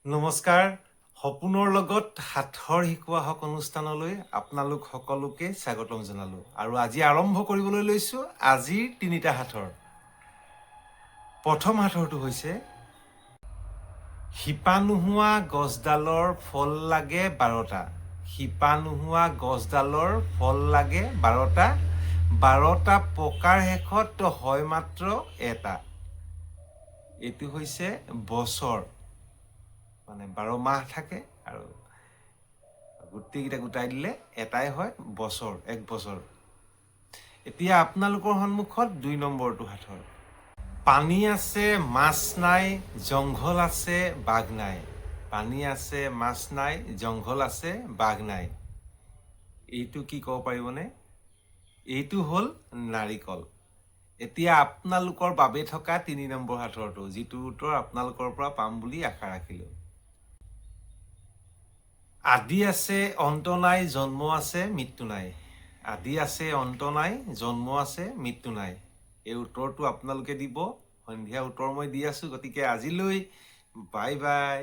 নমস্কাৰ সপোনৰ লগত হাতৰ শিকোৱা হক অনুষ্ঠানলৈ আপোনালোক সকলোকে স্বাগতম জনালো আৰু আজি আৰম্ভ কৰিবলৈ লৈছো আজিৰ তিনিটা হাতৰ প্ৰথম হাতৰটো হৈছে শিপা নোহোৱা গছডালৰ ফল লাগে 12টা শিপা নোহোৱা গছডালৰ ফল লাগে 12টা 12টা পকাৰ শেষত হয় মাত্ৰ এটা এইটো হৈছে বছৰ মানে 12 মাহ থাকে আৰু গোটেইকেইটা গোটাই দিলে এটাই হয় বছৰ এক বছৰ এতিয়া আপোনালোকৰ সন্মুখত 2 নম্বৰটো হাতৰ পানী আছে মাছ নাই জংঘল আছে বাঘ নাই পানী আছে মাছ নাই জংঘল আছে বাঘ নাই এইটো কি ক'ব পাৰিবনে এইটো হ'ল নাৰিকল এতিয়া আপোনালোকৰ বাবে থকা 3 নম্বৰ হাতৰটো যিটো উত্তৰ আপোনালোকৰ পৰা পাম বুলি আশা ৰাখিলো আদি আছে অন্ত নাই জন্ম আছে মৃত্যু নাই আদি আছে অন্ত নাই জন্ম আছে মৃত্যু নাই এই উত্তৰটো আপোনালোকে দিব সন্ধিয়া উত্তৰ মই দি আছো গতিকে আজিলৈ বাই বাই